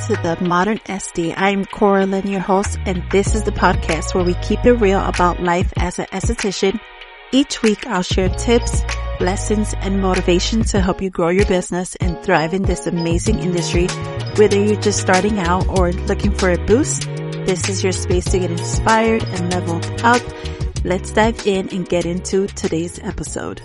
to the Modern SD. I'm Coraline, your host, and this is the podcast where we keep it real about life as an esthetician. Each week, I'll share tips, lessons, and motivation to help you grow your business and thrive in this amazing industry. Whether you're just starting out or looking for a boost, this is your space to get inspired and level up. Let's dive in and get into today's episode.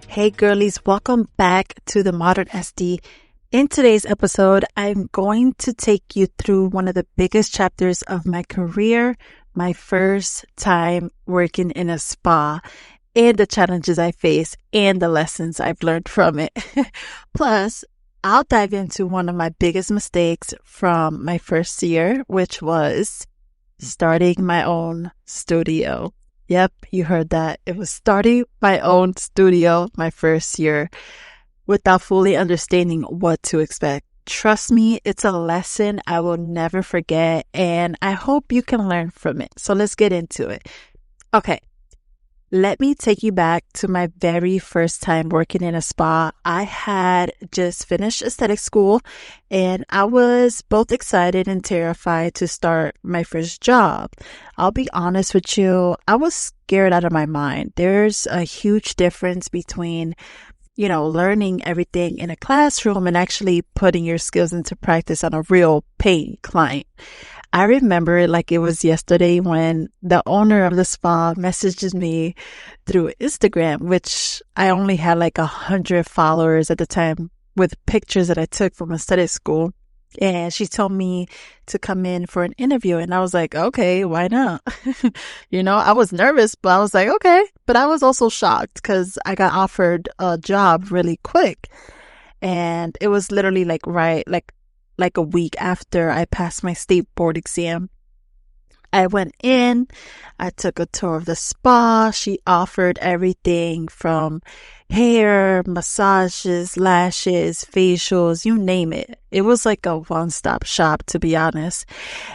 Hey girlies, welcome back to the Modern SD. In today's episode, I'm going to take you through one of the biggest chapters of my career, my first time working in a spa, and the challenges I face and the lessons I've learned from it. Plus, I'll dive into one of my biggest mistakes from my first year, which was starting my own studio. Yep, you heard that. It was starting my own studio my first year without fully understanding what to expect. Trust me, it's a lesson I will never forget, and I hope you can learn from it. So let's get into it. Okay, let me take you back to my very first time working in a spa. I had just finished aesthetic school, and I was both excited and terrified to start my first job. I'll be honest with you, I was scared out of my mind. There's a huge difference between learning everything in a classroom and actually putting your skills into practice on a real paying client. I remember it like it was yesterday when the owner of the spa messages me through Instagram, which I only had like 100 followers at the time with pictures that I took from aesthetic school. And she told me to come in for an interview. And I was like, okay, why not? I was nervous, but I was like, okay. But I was also shocked because I got offered a job really quick. And it was literally like a week after I passed my state board exam. I went in, I took a tour of the spa. She offered everything from hair, massages, lashes, facials, you name it. It was like a one-stop shop, to be honest.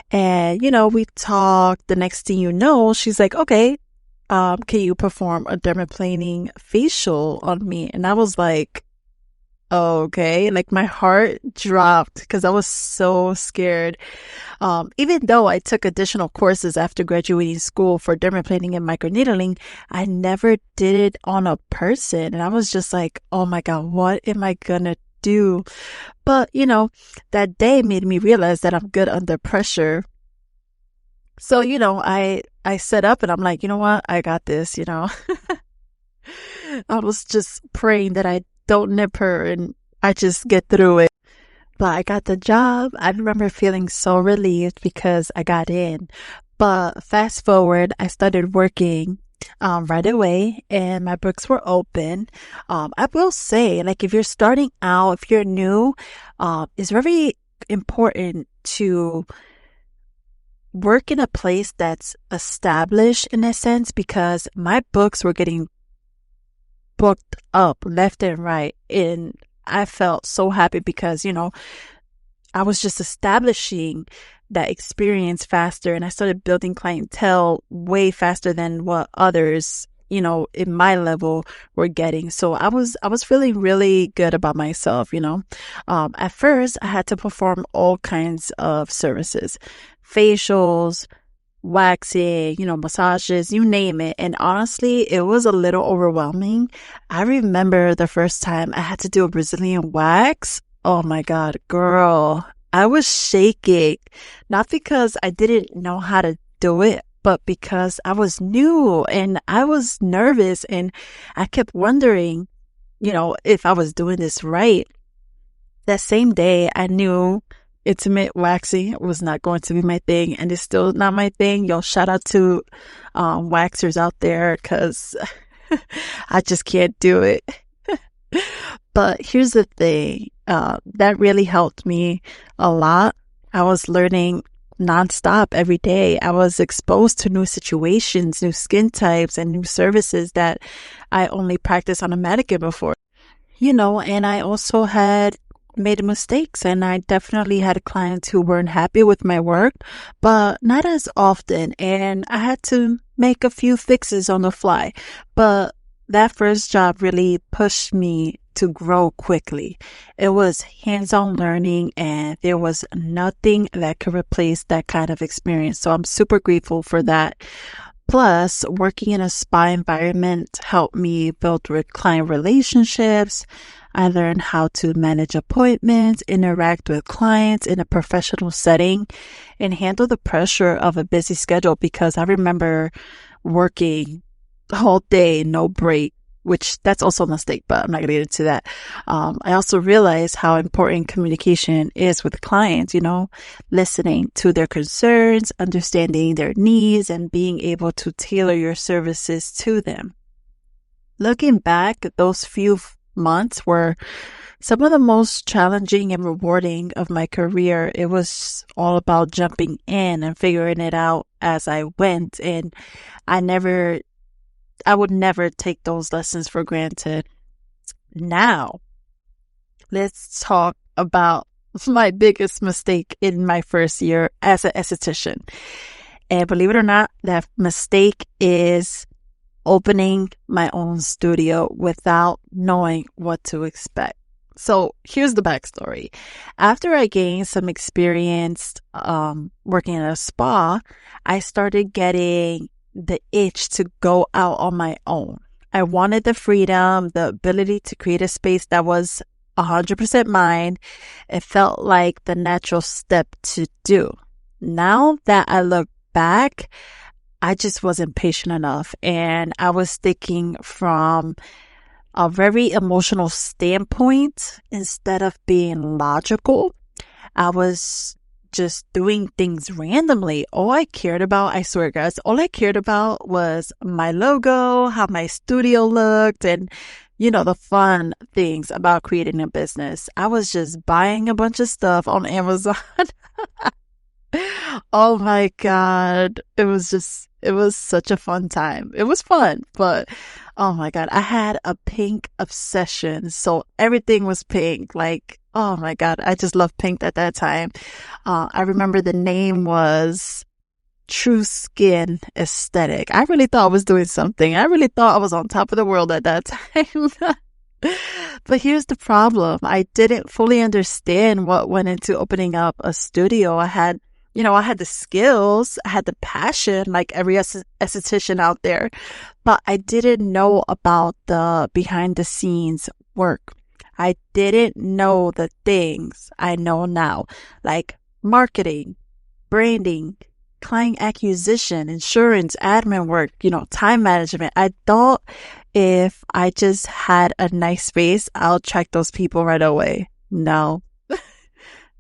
And, we talked. The next thing you know, she's like, okay, can you perform a dermaplaning facial on me? And I was like, okay, like my heart dropped because I was so scared. Even though I took additional courses after graduating school for dermaplaning and microneedling, I never did it on a person. And I was just like, oh my God, what am I gonna do? But, that day made me realize that I'm good under pressure. So, I set up and I'm like, you know what? I got this, I was just praying that I don't nip her and I just get through it. But I got the job. I remember feeling so relieved because I got in. But fast forward, I started working right away and my books were open. I will say, like, if you're starting out, if you're new, it's very important to work in a place that's established in a sense, because my books were getting booked up left and right, and I felt so happy because I was just establishing that experience faster, and I started building clientele way faster than what others in my level were getting. So I was feeling really good about myself. At first I had to perform all kinds of services, facials, waxing, massages, you name it. And honestly, it was a little overwhelming. I remember the first time I had to do a Brazilian wax. Oh my God, girl, I was shaking. Not because I didn't know how to do it, but because I was new and I was nervous and I kept wondering, if I was doing this right. That same day, I knew intimate waxing was not going to be my thing, and it's still not my thing. Yo, shout out to waxers out there, because I just can't do it. But here's the thing, that really helped me a lot. I was learning nonstop every day. I was exposed to new situations, new skin types, and new services that I only practiced on a mannequin before. And I also had made mistakes, and I definitely had clients who weren't happy with my work, but not as often, and I had to make a few fixes on the fly. But that first job really pushed me to grow quickly. It was hands-on learning, and there was nothing that could replace that kind of experience. So I'm super grateful for that. Plus, working in a spa environment helped me build client relationships. I learned how to manage appointments, interact with clients in a professional setting, and handle the pressure of a busy schedule, because I remember working the whole day, no break, which that's also a mistake, but I'm not going to get into that. I also realized how important communication is with clients, listening to their concerns, understanding their needs, and being able to tailor your services to them. Looking back, those few months were some of the most challenging and rewarding of my career. It was all about jumping in and figuring it out as I went. And I would never take those lessons for granted. Now, let's talk about my biggest mistake in my first year as an esthetician. And believe it or not, that mistake is opening my own studio without knowing what to expect. So here's the backstory. After I gained some experience working in a spa, I started getting the itch to go out on my own. I wanted the freedom, the ability to create a space that was 100% mine. It felt like the natural step to do. Now that I look back, I just wasn't patient enough, and I was thinking from a very emotional standpoint instead of being logical. I was just doing things randomly. All I cared about, I swear guys, all I cared about was my logo, how my studio looked, and the fun things about creating a business. I was just buying a bunch of stuff on Amazon. Oh my God. It was such a fun time. It was fun, but oh my God, I had a pink obsession. So everything was pink. Like, oh my God, I just loved pink at that time. I remember the name was True Skin Aesthetic. I really thought I was doing something. I really thought I was on top of the world at that time. But here's the problem. I didn't fully understand what went into opening up a studio. I had the skills, I had the passion like every esthetician out there, but I didn't know about the behind the scenes work. I didn't know the things I know now, like marketing, branding, client acquisition, insurance, admin work, time management. I thought if I just had a nice space, I'll attract those people right away. No,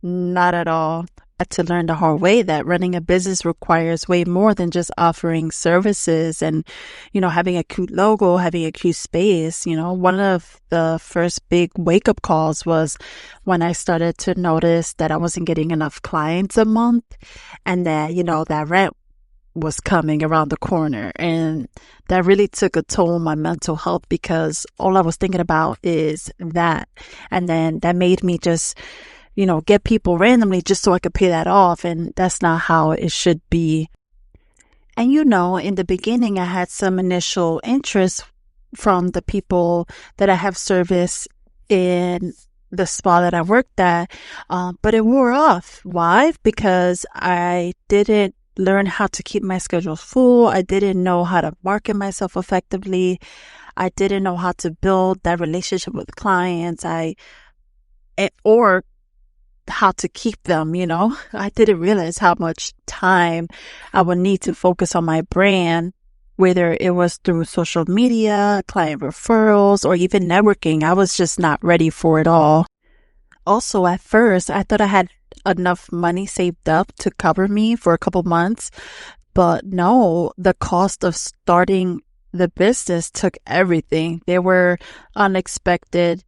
not at all. I had to learn the hard way that running a business requires way more than just offering services and, having a cute logo, having a cute space. One of the first big wake up calls was when I started to notice that I wasn't getting enough clients a month, and that, that rent was coming around the corner. And that really took a toll on my mental health, because all I was thinking about is that. And then that made me just get people randomly just so I could pay that off. And that's not how it should be. And in the beginning, I had some initial interest from the people that I have serviced in the spa that I worked at. But it wore off. Why? Because I didn't learn how to keep my schedule full. I didn't know how to market myself effectively. I didn't know how to build that relationship with clients. Or how to keep them, I didn't realize how much time I would need to focus on my brand, whether it was through social media, client referrals, or even networking. I was just not ready for it all. Also, at first, I thought I had enough money saved up to cover me for a couple months, but no, the cost of starting the business took everything. There were unexpected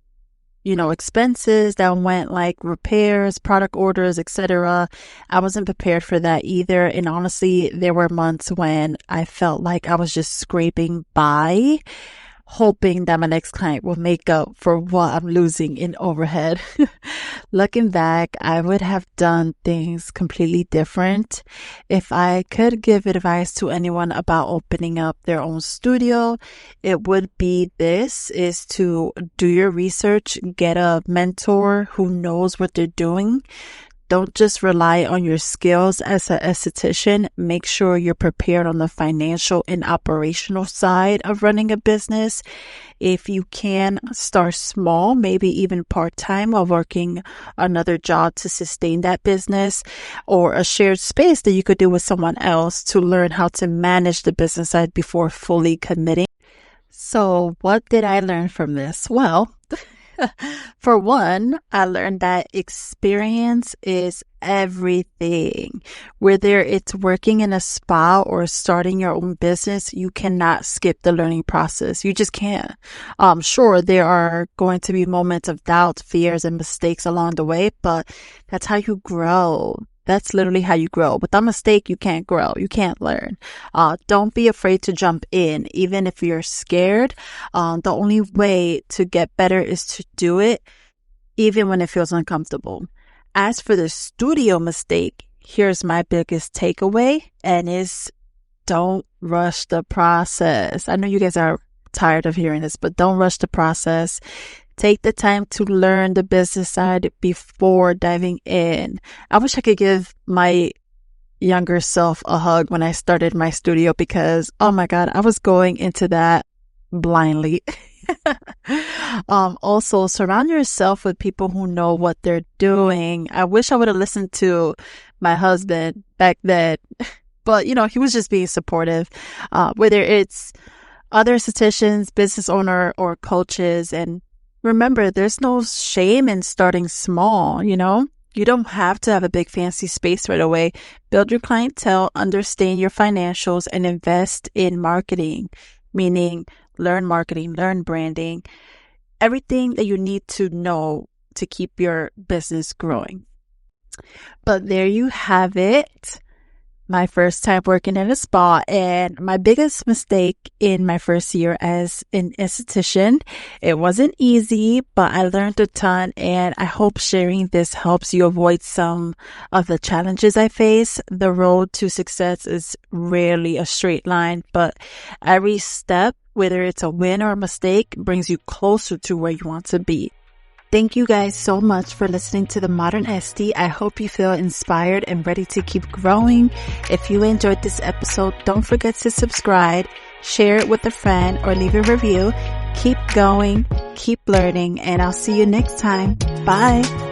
expenses that went, like repairs, product orders, etc. I wasn't prepared for that either. And honestly, there were months when I felt like I was just scraping by, hoping that my next client will make up for what I'm losing in overhead. Looking back, I would have done things completely different. If I could give advice to anyone about opening up their own studio, it would be this, is to do your research, get a mentor who knows what they're doing. Don't just rely on your skills as an esthetician. Make sure you're prepared on the financial and operational side of running a business. If you can, start small, maybe even part-time while working another job to sustain that business, or a shared space that you could do with someone else to learn how to manage the business side before fully committing. So what did I learn from this? Well, for one, I learned that experience is everything. Whether it's working in a spa or starting your own business, you cannot skip the learning process. You just can't. Sure, there are going to be moments of doubt, fears, and mistakes along the way, but that's how you grow. That's literally how you grow. Without mistake, you can't grow. You can't learn. Don't be afraid to jump in, even if you're scared. The only way to get better is to do it, even when it feels uncomfortable. As for the studio mistake, here's my biggest takeaway, and it's don't rush the process. I know you guys are tired of hearing this, but don't rush the process. Take the time to learn the business side before diving in. I wish I could give my younger self a hug when I started my studio because, oh my God, I was going into that blindly. Also, surround yourself with people who know what they're doing. I wish I would have listened to my husband back then, but he was just being supportive, whether it's other estheticians, business owner, or coaches. And remember, there's no shame in starting small, You don't have to have a big fancy space right away. Build your clientele, understand your financials, and invest in marketing, meaning learn marketing, learn branding, everything that you need to know to keep your business growing. But there you have it. My first time working in a spa and my biggest mistake in my first year as an esthetician. It wasn't easy, but I learned a ton, and I hope sharing this helps you avoid some of the challenges I face. The road to success is rarely a straight line, but every step, whether it's a win or a mistake, brings you closer to where you want to be. Thank you guys so much for listening to The Modern Esty. I hope you feel inspired and ready to keep growing. If you enjoyed this episode, don't forget to subscribe, share it with a friend, or leave a review. Keep going, keep learning, and I'll see you next time. Bye.